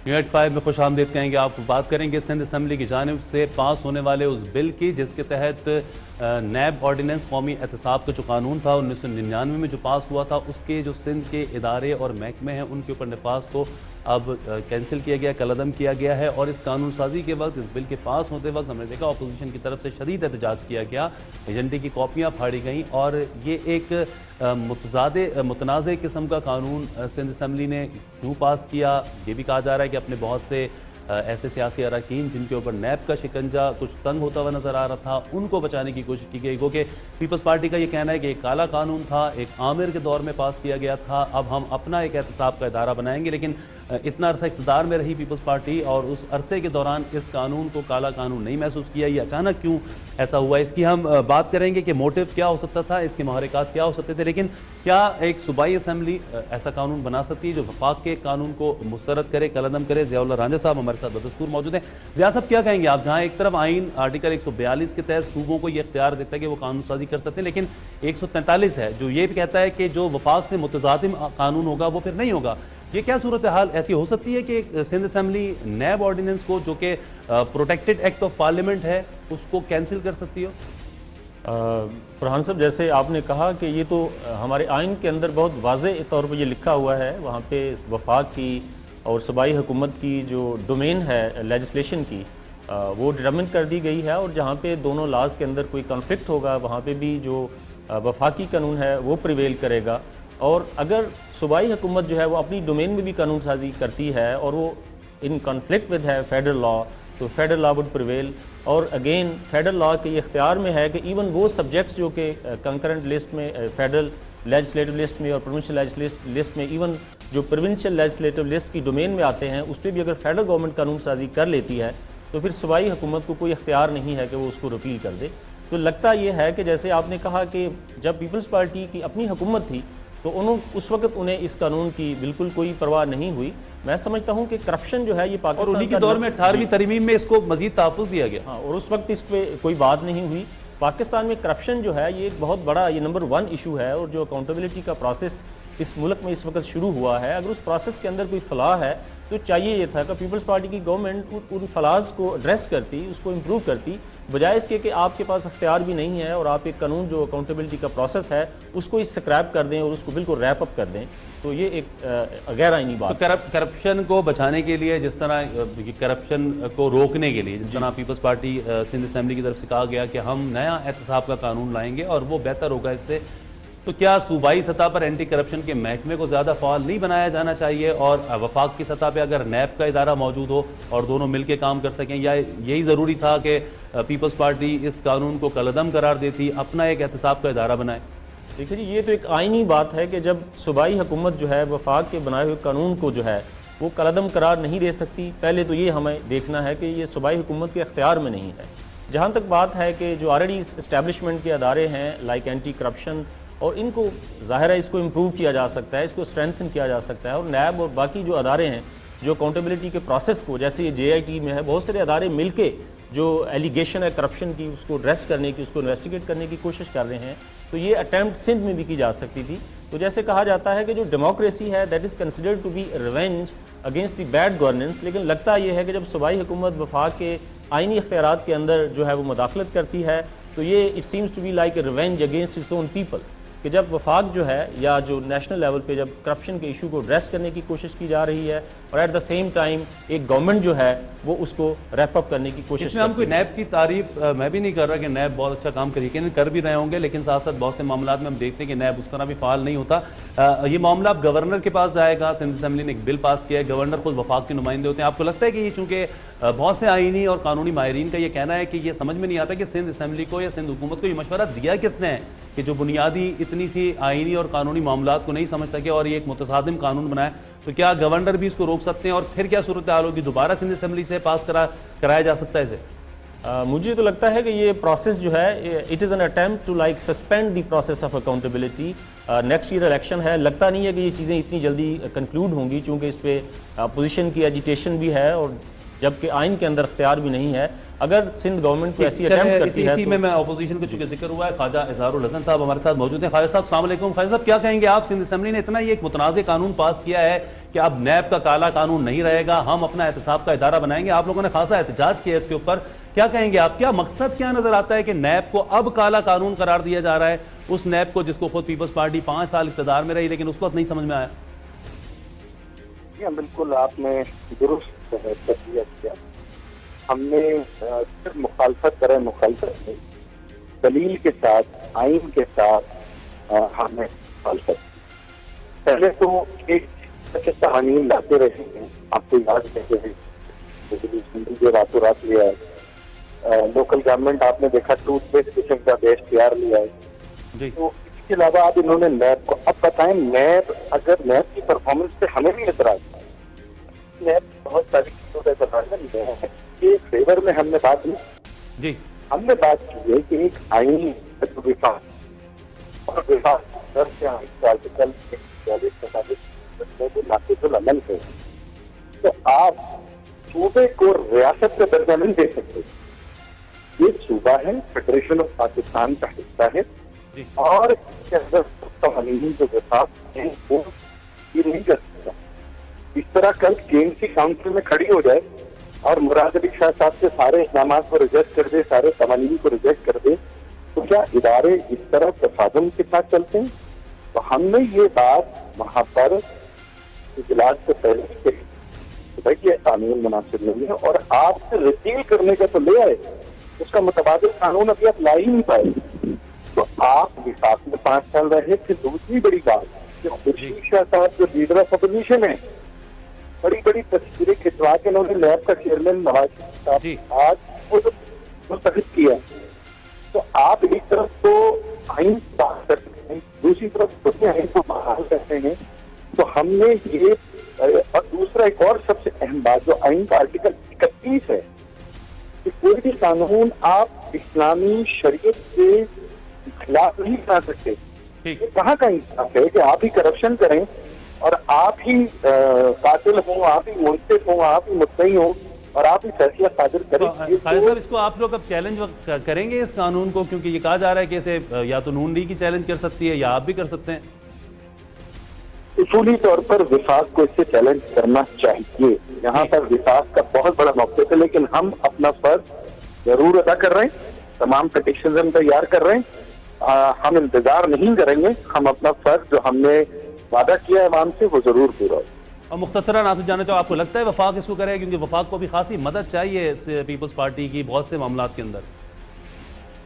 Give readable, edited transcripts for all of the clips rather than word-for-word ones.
Unit 5 में खुश आमदीद कहेंगे। आप बात करेंगे सिंध असम्बली की जानिब से पास होने वाले उस बिल की जिसके तहत नैब ऑर्डिनेंस कौमी एहतसाब का जो कानून था 1999 में जो पास हुआ था, उसके जो सिंध के इदारे और महकमे हैं उनके ऊपर नफाज को अब कैंसिल किया गया, कलअदम किया गया है। और इस कानून साजी के वक्त, इस बिल के पास होते वक्त हमने देखा अपोजिशन की तरफ से शदीद एहतजाज किया गया, एजेंडे की कॉपियाँ फाड़ी गईं और ये एक मुतनाज़ किस्म का कानून सिंध असम्बली ने क्यों पास किया। ये भी कहा जा रहा है कि अपने बहुत से ऐसे सियासी अरकान जिनके ऊपर नैब का शिकंजा कुछ तंग होता हुआ नज़र आ रहा था, उनको बचाने की कोशिश की गई। क्योंकि पीपल्स पार्टी का ये कहना है कि एक काला कानून था, एक आमिर के दौर में पास किया गया था, अब हम अपना एक एहतसाब का इदारा बनाएंगे। लेकिन इतना अरसा इक़्तिदार में रही पीपल्स पार्टी और उस अरसे के दौरान इस कानून को काला कानून नहीं महसूस किया। ये अचानक क्यों ऐसा हुआ, इसकी हम बात करेंगे कि मोटिव क्या हो सकता था, इसके महरिकात क्या हो सकते थे। लेकिन क्या एक सूबाई असम्बली ऐसा कानून बना सकती है जो वफाक के कानून को मुस्तरद करे, कलअदम करे? ज़ियाउल्लाह रांझा साहब हमारे साथ बदस्तूर मौजूद हैं। ज़िया साहब, क्या कहेंगे आप? जहाँ एक तरफ आइन आर्टिकल 142 के तहत सूबों को ये इख्तियार देता है कि वो कानून साजी कर सकते हैं, लेकिन 143 है जो ये भी कहता है कि जो वफाक से मुतज़ादिम कानून होगा वो फिर नहीं होगा। ये क्या सूरत हाल ऐसी हो सकती है कि सिंध असम्बली नैब ऑर्डिनेंस को, जो कि प्रोटेक्टेड एक्ट ऑफ पार्लियामेंट है, उसको कैंसिल कर सकती हो? फरहान साहब, जैसे आपने कहा कि ये तो हमारे आइन के अंदर बहुत वाज़ेह तौर पर ये लिखा हुआ है, वहाँ पे वफाक की और सूबाई हुकूमत की जो डोमेन है लेजिस्लेशन की वो डिटरमिन कर दी गई है। और जहाँ पे दोनों लाज के अंदर कोई कॉन्फ्लिक्ट होगा वहाँ पे भी जो वफाकी कानून है वो प्रिवेल करेगा। और अगर सूबाई हुकूमत जो है वो अपनी डोमेन में भी कानून साजी करती है और वो इन कॉन्फ्लिक्ट विद है फेडरल लॉ, तो फेडरल लॉ वुड प्रिवेल। और अगेन फेडरल लॉ के ये इख्तियार में है कि इवन वो सब्जेक्ट्स जो कि कंकरेंट लिस्ट में, फेडरल लेजिस्लेटिव लिस्ट में और प्रोविंशियल लेजिस्लेटिव लिस्ट में, इवन जो प्रोविंशियल लेजिस्लेटिव लिस्ट की डोमेन में आते हैं, उस पर भी अगर फेडरल गवर्नमेंट कानून साजी कर लेती है तो फिर सूबाई हुकूमत को कोई इख्तियार नहीं है कि वो उसको रिपील कर दे। तो लगता ये है कि जैसे आपने कहा कि जब पीपल्स पार्टी की अपनी हुकूमत थी तो उस वक्त उन्हें इस कानून की बिल्कुल कोई परवाह नहीं हुई। मैं समझता हूँ कि करप्शन जो है ये पाकिस्तान और उन्हीं के दौर में 18वीं तरमीम में इसको मजीद तहफ़्फ़ुज़ दिया गया। हाँ, और उस वक्त इस पर कोई बात नहीं हुई। पाकिस्तान में करप्शन जो है ये एक बहुत बड़ा, ये नंबर 1 इशू है। और जो अकाउंटेबिलिटी का प्रोसेस इस मुल्क में इस वक्त शुरू हुआ है, अगर उस प्रोसेस के अंदर कोई फलाह है तो चाहिए ये था कि पीपल्स पार्टी की गवर्नमेंट उन फलाज को एड्रेस करती, उसको इम्प्रूव करती, बजाय इसके कि आपके पास अख्तियार भी नहीं है और आप एक कानून जो अकाउंटेबिलिटी का प्रोसेस है उसको स्क्रैप कर दें और उसको बिल्कुल रैप अप कर दें। तो ये एक गैर आईनी बात। तो करप्शन को बचाने के लिए, जिस तरह करप्शन को रोकने के लिए जिस तरह पीपल्स पार्टी सिंध असम्बली की तरफ से कहा गया कि हम नया एहतसाब का कानून लाएंगे और वो बेहतर होगा इससे, तो क्या सूबाई सतह पर एंटी करप्शन के महकमे को ज़्यादा फ़ाल नहीं बनाया जाना चाहिए और वफाक की सतह पर अगर नैब का इदारा मौजूद हो और दोनों मिल के काम कर सकें? या यही ज़रूरी था कि पीपल्स पार्टी इस कानून को कलअदम करार देती, अपना एक एहतसाब का इदारा बनाए? देखिए जी, ये तो एक आइनी बात है कि जब सूबाई हुकूमत जो है वफाक के बनाए हुए कानून को जो है वो कलअदम करार नहीं दे सकती। पहले तो ये हमें देखना है कि ये सूबाई हुकूमत के अख्तियार में नहीं है। जहाँ तक बात है कि जो ऑलरेडी इस्टेब्लिशमेंट के अदारे हैं लाइक एंटी करप्शन, और इनको ज़ाहिर है इसको इम्प्रूव किया जा सकता है, इसको स्ट्रेंथन किया जा सकता है। और नैब और बाकी जो अदारे हैं जो अकाउंटेबिलिटी के प्रोसेस को, जैसे ये JIT में है, बहुत सारे अदारे मिल के जो एलिगेशन है करप्शन की उसको एड्रेस करने की, उसको इन्वेस्टिगेट करने की कोशिश कर रहे हैं। तो ये अटैम्प्ट सिंध में भी की जा सकती थी। तो जैसे कहा जाता है कि जो डेमोक्रेसी है that is considered to be revenge against the bad governance, लेकिन लगता ये है कि जब सूबाई हुकूमत वफाक के आइनी इख्तियारात के अंदर जो है वो मुदाखलत करती है तो ये it seems to be like a revenge against its own people, कि जब वफाक जो है या जो नेशनल लेवल पे जब करप्शन के इशू को एड्रेस करने की कोशिश की जा रही है और एट द सेम टाइम एक गवर्नमेंट जो है वो उसको रैप अप करने की कोशिश करती है। हम कोई नैब की तारीफ मैं भी नहीं कर रहा कि नैब बहुत अच्छा काम कर भी रहे होंगे, लेकिन साथ साथ बहुत से मामलों में हम देखते हैं कि नैब उस तरह भी फाल नहीं होता। ये मामला अब गवर्नर के पास जाएगा। सिंध असम्बली ने एक बिल पास किया है, गवर्नर खुद वफाक के नुमाइंदे होते हैं। आपको लगता है कि ये चूँकि बहुत से आइनी और कानूनी माहिरीन का ये कहना है कि ये समझ में नहीं आता कि सिंध असम्बली को या सिंध हुकूमत को ये मशवरा दिया किसने है कि जो बुनियादी इतनी सी आइनी और कानूनी मामलात को नहीं समझ सके और ये एक मुतसादिम कानून बनाए, तो क्या गवर्नर भी इसको रोक सकते हैं? और फिर क्या सूरत हाल होगी? दोबारा सिंध असम्बली से पास कराया जा सकता है इसे? मुझे तो लगता है कि ये प्रोसेस जो है it is an attempt to like suspend the process of accountability. Next year election है, लगता नहीं है कि ये चीज़ें इतनी जल्दी कंक्लूड होंगी, चूँकि इस पर अपोजिशन की एजिटेशन भी है और जबकि आइन के अंदर अख्तियार भी नहीं है। اگر سندھ گورنمنٹ کو ایسی اٹیمپٹ کرتی ہے اسی میں اپوزیشن کا چونکہ ذکر ہوا ہے، خواجہ اظہار الحسن صاحب ہمارے ساتھ موجود ہیں۔ خواجہ صاحب السلام علیکم۔ خواجہ صاحب کیا کہیں گے آپ؟ سندھ اسمبلی نے اتنا ہی ایک متنازع قانون پاس کیا ہے کہ اب نیب کا کالا قانون نہیں رہے گا، ہم اپنا احتساب کا ادارہ بنائیں گے، آپ لوگوں نے خاصا احتجاج کیا اس کے اوپر، کیا کہیں گے آپ؟ کیا مقصد کیا نظر آتا ہے کہ نیب کو اب کالا قانون قرار دیا جا رہا ہے، اس نیب کو جس کو خود پیپلز پارٹی 5 سال اقتدار میں رہی لیکن اس وقت نہیں سمجھ میں آیا؟ جی بالکل، آپ نے درست تجزیہ کیا۔ ہم نے صرف مخالفت نہیں، دلیل کے ساتھ، آئین کے ساتھ ہم نے مخالفت۔ پہلے تو ایک قوانین لاتے رہے ہیں، آپ کو یاد رہتے ہیں جو راتوں رات لیا ہے، لوکل گورنمنٹ آپ نے دیکھا ٹوتھ پیسٹ قسم کا بیس تیار لیا ہے۔ تو اس کے علاوہ اب انہوں نے نیب کو، اب بتائیں نیب، اگر نیب کی پرفارمنس پہ ہمیں بھی اعتراض ہے، نیب بہت ساری چیزوں کا اعتراض ہے کہ فیور میں ہم نے بات کی، جی ہم نے بات کی ہے کہ ایک آئین وفاق اور وفاق در سے آرٹیکل 144 نافذ العمل ہے، تو آپ صوبے کو ریاست کا درجہ نہیں دے سکتے۔ یہ صوبہ ہے، فیڈریشن آف پاکستان کا حصہ ہے، اور اس کے اندر قوانین جو وفاق ہیں وہ یہ نہیں کر سکتا۔ اس طرح کل KMC کاؤنسل میں کھڑی ہو جائے اور مراد علی شاہ صاحب کے سارے اقدامات کو ریجیکٹ کر دے، سارے قوانین کو ریجیکٹ کر دے، تو کیا ادارے اس طرح تصادم کے ساتھ چلتے ہیں؟ تو ہم نے یہ بات وہاں پر اجلاس سے پہلے کہی کہ بھائی یہ قانون مناسب نہیں ہے، اور آپ سے ریپیل کرنے کا تو لے آئے، اس کا متبادل قانون ابھی آپ لا ہی نہیں پائے۔ تو آپ وفاق میں 5 سال رہے۔ پھر دوسری بڑی بات کہ خورشید شاہ صاحب جو لیڈر آف اپوزیشن ہے، بڑی بڑی تصویریں کھنچوا کے انہوں نے نیب کا چیئرمین نواز شریف صاحب آج خود منتخب کیا۔ تو آپ ایک طرف تو آئین بات کرتے ہیں، دوسری طرف دوسرے آئین کو بحال کرتے ہیں۔ تو ہم نے یہ، اور دوسرا ایک اور سب سے اہم بات جو آئین کا آرٹیکل 31 ہے کہ کوئی بھی قانون آپ اسلامی شریعت کے خلاف نہیں بنا سکتے۔ یہ کہاں کا انصاف ہے کہ آپ ہی کرپشن کریں اور آپ ہی قاتل ہوں، آپ ہی منصف ہوں، آپ ہی مدعی ہوں، اور آپ ہی فیصلہ صادر کریں۔ خالد صاحب اس کو آپ لوگ اب چیلنج کریں گے اس قانون کو، کیونکہ یہ کہا جا رہا ہے کہ اسے یا تو نون لیگ کی چیلنج کر سکتی ہے یا آپ بھی کر سکتے ہیں؟ اصولی طور پر وفاق کو اس سے چیلنج کرنا چاہیے، یہاں پر وفاق کا بہت بڑا موقف ہے، لیکن ہم اپنا فرض ضرور ادا کر رہے ہیں، تمام پٹیشنز ہم تیار کر رہے ہیں، ہم انتظار نہیں کریں گے، ہم اپنا فرض جو ہم نے وعدہ کیا ہے عوام سے وہ ضرور پورا ہو۔ اور مختصراً آپ سے جاننا چاہو، آپ کو لگتا ہے وفاق اس کو کرے؟ کیونکہ وفاق کو بھی خاصی مدد چاہیے اس پیپلز پارٹی کی بہت سے معاملات کے اندر۔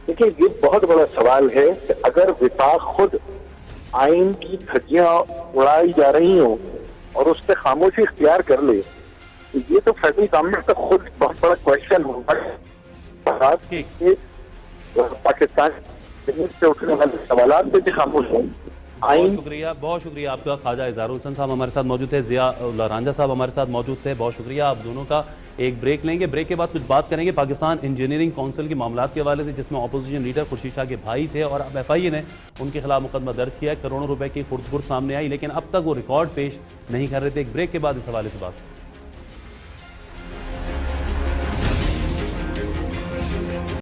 دیکھیں یہ بہت بڑا سوال ہے کہ اگر وفاق خود آئین کی دھجیاں اڑائی جا رہی ہوں اور اس پہ خاموشی اختیار کر لے، یہ تو فیڈرل گورنمنٹ کا خود بہت بڑا کوشچن ہوگا کہ پاکستان سے اٹھنے والے سوالات پہ بھی خاموش ہوں۔ بہت شکریہ آپ کا۔ خواجہ اظہار الحسن صاحب ہمارے ساتھ موجود تھے، ضیاء اللہ رانجھا صاحب ہمارے ساتھ موجود تھے، بہت شکریہ آپ دونوں کا۔ ایک بریک لیں گے، بریک کے بعد کچھ بات کریں گے پاکستان انجینئرنگ کونسل کے معاملات کے حوالے سے، جس میں اپوزیشن لیڈر خورشید شاہ کے بھائی تھے اور اب FIA نے ان کے خلاف مقدمہ درج کیا ہے، کروڑوں روپے کی خرد برد سامنے آئی لیکن اب تک وہ ریکارڈ پیش نہیں کر رہے تھے۔ ایک بریک کے بعد اس حوالے سے بات